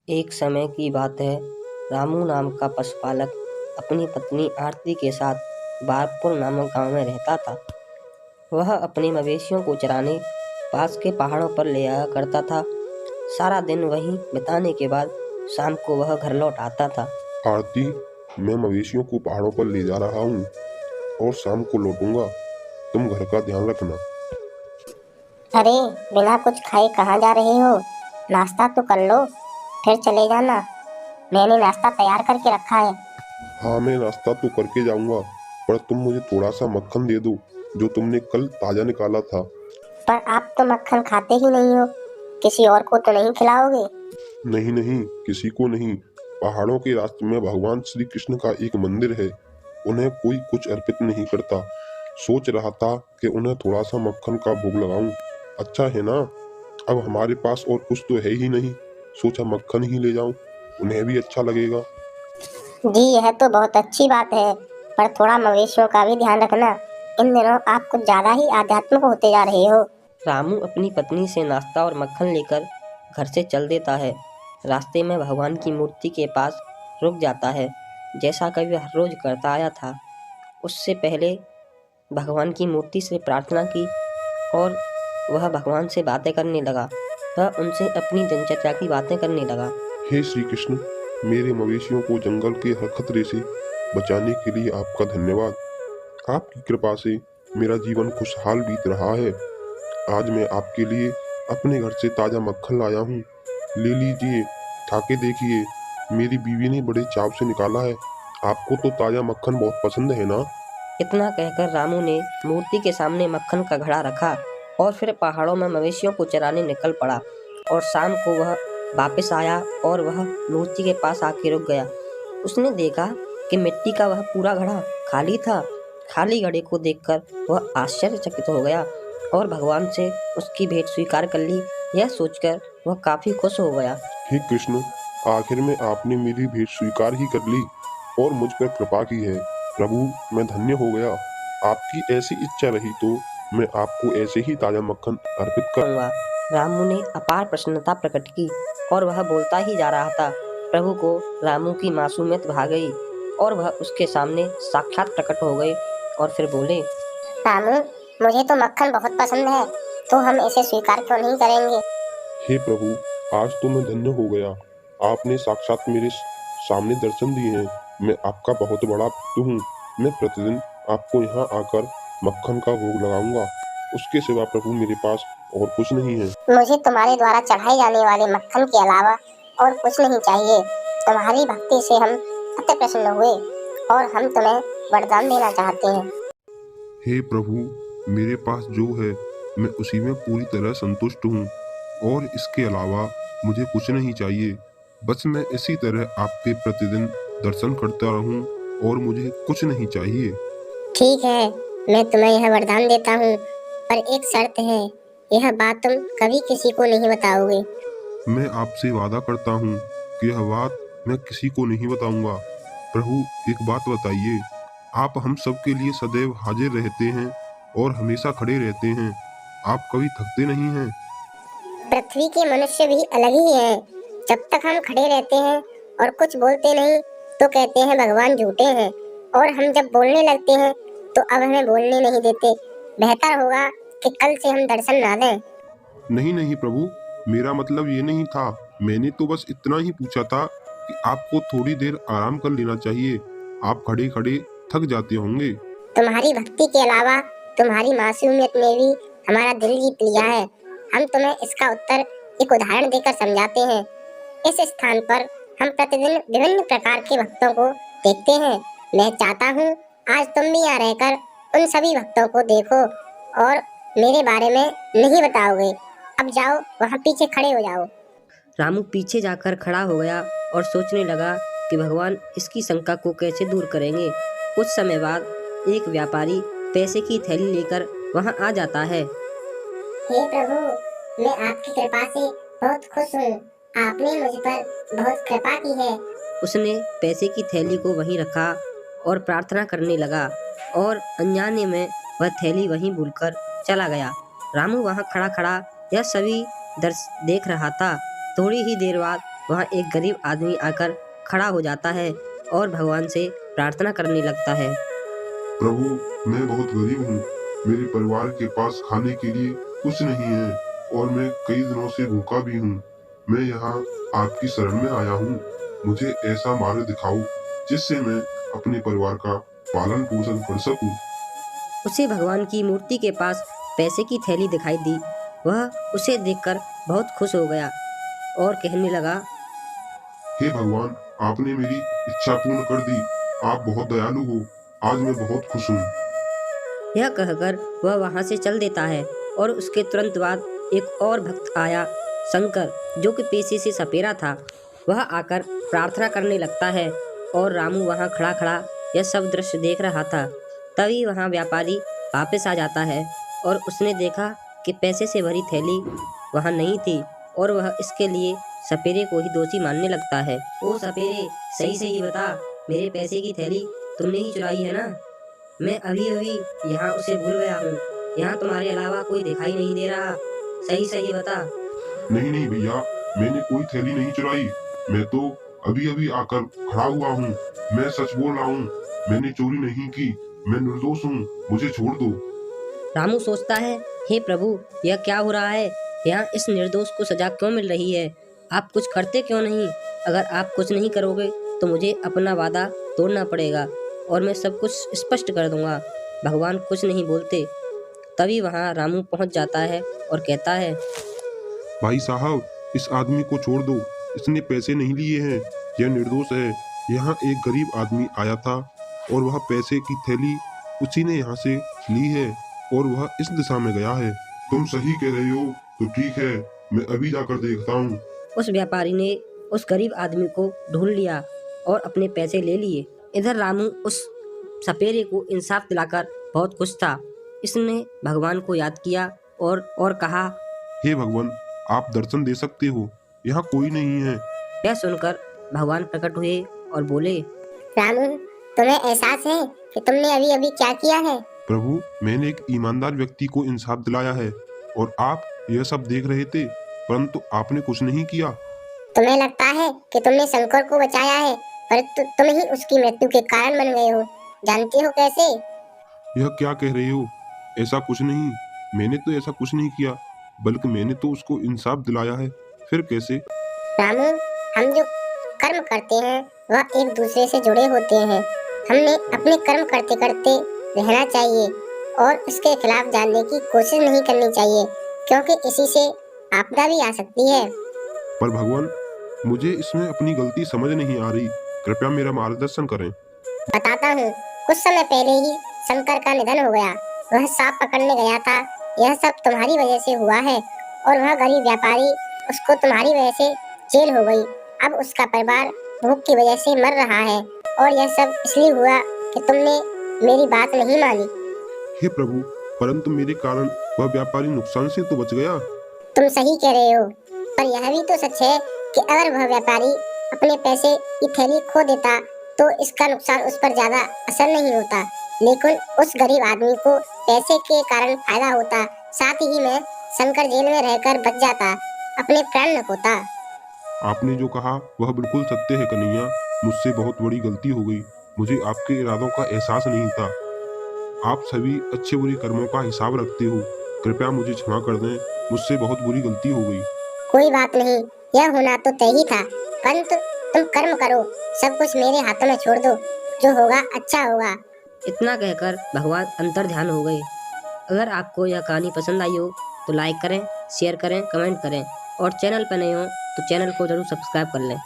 एक समय की बात है। रामू नाम का पशुपालक अपनी पत्नी आरती के साथ बारपुर नामक गांव में रहता था। वह अपने मवेशियों को चराने पास के पहाड़ों पर ले आया करता था। सारा दिन वहीं बिताने के बाद शाम को वह घर लौट आता था। आरती, मैं मवेशियों को पहाड़ों पर ले जा रहा हूँ और शाम को लौटूंगा। तुम घर का ध्यान रखना। अरे, बिना कुछ खाए कहाँ जा रहे हो? नाश्ता तो कर लो, फिर चले जाना। मैंने नाश्ता तैयार करके रखा है। हाँ, मैं नाश्ता तो करके जाऊंगा, पर तुम मुझे थोड़ा सा मक्खन दे दो जो तुमने कल ताजा निकाला था। पर आप तो मक्खन खाते ही नहीं हो, किसी और को तो नहीं खिलाओगे? नहीं नहीं, किसी को नहीं। पहाड़ों के रास्ते में भगवान श्री कृष्ण का एक मंदिर है, उन्हें कोई कुछ अर्पित नहीं करता। सोच रहा था कि उन्हें थोड़ा सा मक्खन का भोग लगाऊं। अच्छा है ना, अब हमारे पास और कुछ तो है ही नहीं, सोचा मक्खन ही ले जाऊं, उन्हें भी अच्छा लगेगा। जी, यह तो बहुत अच्छी बात है, पर थोड़ा मवेशियों का भी ध्यान रखना। इन दिनों आप कुछ ज्यादा ही आध्यात्मिक होते जा रहे हो। रामू अपनी पत्नी से नाश्ता और मक्खन लेकर घर से चल देता है। रास्ते में भगवान की मूर्ति के पास रुक जाता है, जैसा कभी वह हर रोज करता आया था। उससे पहले भगवान की मूर्ति से प्रार्थना की और वह भगवान से बातें करने लगा। वह उनसे अपनी दिनचर्या की बातें करने लगा। हे श्री कृष्ण, मेरे मवेशियों को जंगल के हर खतरे से बचाने के लिए आपका धन्यवाद। आपकी कृपा से मेरा जीवन खुशहाल बीत रहा है। आज मैं आपके लिए अपने घर से ताजा मक्खन लाया हूँ, ले लीजिए, खा के देखिए। मेरी बीवी ने बड़े चाव से निकाला है। आपको तो ताजा मक्खन बहुत पसंद है ना? इतना कहकर रामू ने मूर्ति के सामने मक्खन का घड़ा रखा और फिर पहाड़ों में मवेशियों को चराने निकल पड़ा। और शाम को वह वापस आया और वह मूर्ति के पास आके रुक गया। उसने देखा कि मिट्टी का वह पूरा घड़ा खाली था। खाली घड़े को देखकर वह आश्चर्यचकित हो गया और भगवान से उसकी भेंट स्वीकार कर ली। यह सोचकर वह काफी खुश हो गया। हे कृष्ण, आखिर में आपने मेरी भेंट स्वीकार ही कर ली और मुझ पर कृपा की है। प्रभु, मैं धन्य हो गया। आपकी ऐसी इच्छा रही तो मैं आपको ऐसे ही ताजा मक्खन अर्पित कर। कहूँगा। रामू ने अपार प्रसन्नता प्रकट की और वह बोलता ही जा रहा था। प्रभु को रामू की मासूमियत भा गई और वह उसके सामने साक्षात प्रकट हो गए और फिर बोले, रामू, मुझे तो मक्खन बहुत पसंद है, तो हम इसे स्वीकार क्यों नहीं करेंगे? हे प्रभु, आज तो मैं धन्य हो गया। आपने साक्षात मेरे सामने दर्शन दिए हैं। मैं आपका बहुत बड़ा भक्त हूँ। मैं प्रतिदिन आपको यहाँ आकर मक्खन का भोग लगाऊंगा। उसके सिवा प्रभु मेरे पास और कुछ नहीं है। मुझे तुम्हारे द्वारा चढ़ाए जाने वाले मक्खन के अलावा और कुछ नहीं चाहिए। तुम्हारी भक्ति से हम अति प्रसन्न हुए और हम तुम्हें वरदान देना चाहते हैं। हे प्रभु, मेरे पास जो है मैं उसी में पूरी तरह संतुष्ट हूँ और इसके अलावा मुझे कुछ नहीं चाहिए। बस मैं इसी तरह आपके प्रतिदिन दर्शन करता रहूं और मुझे कुछ नहीं चाहिए। ठीक है, मैं तुम्हें यह वरदान देता हूँ, पर एक शर्त है। यह बात तुम कभी किसी को नहीं बताओगे। मैं आपसे वादा करता हूँ कि यह बात मैं किसी को नहीं बताऊंगा। प्रभु, एक बात बताइए, आप हम सबके लिए सदैव हाजिर रहते हैं और हमेशा खड़े रहते हैं। आप कभी थकते नहीं हैं। पृथ्वी के मनुष्य भी अलग ही हैं। जब तक हम खड़े रहते हैं और कुछ बोलते नहीं तो कहते हैं भगवान झूठे हैं, और हम जब बोलने लगते हैं तो अब हमें बोलने नहीं देते। बेहतर होगा कि कल से हम दर्शन ना दें। नहीं नहीं प्रभु, मेरा मतलब ये नहीं था। मैंने तो बस इतना ही पूछा था कि आपको थोड़ी देर आराम कर लेना चाहिए। आप खड़े खड़े थक जाते होंगे। तुम्हारी भक्ति के अलावा तुम्हारी मासूमियत ने भी हमारा दिल जीत लिया है। हम तुम्हें इसका उत्तर एक उदाहरण देकर समझाते हैं। इस स्थान पर हम प्रतिदिन विभिन्न प्रकार के भक्तों को देखते हैं। मैं चाहता हूँ आज तुम भी यहाँ रहकर उन सभी भक्तों को देखो और मेरे बारे में नहीं बताओगे। अब जाओ, वहाँ पीछे खड़े हो जाओ। रामू पीछे जाकर खड़ा हो गया और सोचने लगा कि भगवान इसकी शंका को कैसे दूर करेंगे। कुछ समय बाद एक व्यापारी पैसे की थैली लेकर वहां आ जाता है। हे प्रभु, मैं आपकी कृपा से बहुत खुश हूँ। आपने मुझ पर बहुत कृपा की है। उसने पैसे की थैली को वहीं रखा और प्रार्थना करने लगा और अनजाने में वह थैली वहीं भूलकर चला गया। रामू वहां खड़ा खड़ा यह सभी दृश्य देख रहा था। थोड़ी ही देर बाद वहाँ एक गरीब आदमी आकर खड़ा हो जाता है और भगवान से प्रार्थना करने लगता है। प्रभु, मैं बहुत गरीब हूँ। मेरे परिवार के पास खाने के लिए कुछ नहीं है और मैं कई दिनों से भूखा भी हूँ। मैं यहाँ आपकी शरण में आया हूँ। मुझे ऐसा मार्ग दिखाओ जिससे मैं अपने परिवार का पालन पोषण कर सकूं। उसे भगवान की मूर्ति के पास पैसे की थैली दिखाई दी। वह उसे देखकर बहुत खुश हो गया और कहने लगा, हे भगवान, आपने मेरी इच्छा पूर्ण कर दी। आप बहुत दयालु हो। आज मैं बहुत खुश हूँ। यह कहकर वह वहाँ से चल देता है और उसके तुरंत बाद एक और भक्त आया, शंकर, जो कि पेशे से सपेरा था। वह आकर प्रार्थना करने लगता है और रामू वहाँ खड़ा खड़ा यह सब दृश्य देख रहा था। तभी वहाँ व्यापारी वापस आ जाता है और उसने देखा कि पैसे से भरी थैली वहाँ नहीं थी और वह इसके लिए सपेरे को ही दोषी मानने लगता है। ओ सपेरे, सही सही बता, मेरे पैसे की थैली तुमने ही चुराई है ना? मैं अभी अभी यहाँ उसे भूल गया हूँ। यहाँ तुम्हारे अलावा कोई दिखाई नहीं दे रहा। सही सही बता। नहीं नहीं भैया, मैंने कोई थैली नहीं चुराई। मैं तो अभी अभी आकर खड़ा हुआ हूँ। मैं सच बोल रहा हूँ। मैंने चोरी नहीं की। मैं निर्दोष हूँ। मुझे छोड़ दो। रामू सोचता है, हे प्रभु, यह क्या हो रहा है? यहाँ इस निर्दोष को सजा क्यों मिल रही है? आप कुछ करते क्यों नहीं? अगर आप कुछ नहीं करोगे तो मुझे अपना वादा तोड़ना पड़ेगा और मैं सब कुछ स्पष्ट कर दूंगा। भगवान कुछ नहीं बोलते। तभी वहाँ रामू पहुँच जाता है और कहता है, भाई साहब, इस आदमी को छोड़ दो। इसने पैसे नहीं लिए हैं। यह निर्दोष है। यहाँ एक गरीब आदमी आया था और वह पैसे की थैली उसी ने यहाँ से ली है और वह इस दिशा में गया है। तुम सही कह रहे हो तो ठीक है, मैं अभी जाकर देखता हूँ। उस व्यापारी ने उस गरीब आदमी को ढूंढ लिया और अपने पैसे ले लिए। इधर रामू उस सपेरे को इंसाफ दिलाकर बहुत खुश था। इसने भगवान को याद किया और कहा, हे भगवान, आप दर्शन दे सकते हो। यहाँ कोई नहीं है। यह सुनकर भगवान प्रकट हुए और बोले, रामू, तुम्हें एहसास है कि तुमने अभी अभी क्या किया है? प्रभु, मैंने एक ईमानदार व्यक्ति को इंसाफ दिलाया है और आप यह सब देख रहे थे, परंतु आपने कुछ नहीं किया। तुम्हें लगता है कि तुमने शंकर को बचाया है, पर तुम ही उसकी मृत्यु के कारण बन गए हो। जानते हो कैसे? यह क्या कह रहे हो? ऐसा कुछ नहीं। मैंने तो ऐसा कुछ नहीं किया, बल्कि मैंने तो उसको इंसाफ दिलाया है। फिर कैसे? रामू, हम जो कर्म करते हैं वह एक दूसरे से जुड़े होते हैं। हमने अपने कर्म करते करते रहना चाहिए और उसके खिलाफ जाने की कोशिश नहीं करनी चाहिए, क्योंकि इसी से आपदा भी आ सकती है। पर भगवान, मुझे इसमें अपनी गलती समझ नहीं आ रही। कृपया मेरा मार्गदर्शन करें। बताता हूँ। कुछ समय पहले ही शंकर का निधन हो गया। वह सांप पकड़ने गया था। यह सब तुम्हारी वजह से हुआ है और वह गरीब व्यापारी, उसको तुम्हारी वजह से जेल हो गई। अब उसका परिवार भूख की वजह से मर रहा है और यह सब इसलिए हुआ कि तुमने मेरी बात नहीं मानी। हे प्रभु, परंतु मेरे कारण वह व्यापारी नुकसान से तो बच गया। तुम सही कह रहे हो, पर यह भी तो सच है कि अगर वह व्यापारी अपने पैसे की थैली खो देता तो इसका नुकसान उस पर ज्यादा असर नहीं होता, लेकिन उस गरीब आदमी को पैसे के कारण फायदा होता। साथ ही में शंकर जेल में रहकर बच जाता, अपने प्राण न खोता। आपने जो कहा वह बिल्कुल सत्य है कन्हैया। मुझसे बहुत बड़ी गलती हो गई। मुझे आपके इरादों का एहसास नहीं था। आप सभी अच्छे बुरे कर्मों का हिसाब रखते हो। कृपया मुझे क्षमा कर दें। मुझसे बहुत बुरी गलती हो गई। कोई बात नहीं, यह होना तो तय ही था, परंतु तुम कर्म करो, सब कुछ मेरे हाथों में छोड़ दो। जो होगा अच्छा होगा। इतना कहकर भगवान अंतर ध्यान हो गए। अगर आपको यह कहानी पसंद आई हो तो लाइक करें, शेयर करें, कमेंट करें और चैनल पर नए हो तो चैनल को जरूर सब्सक्राइब कर लें।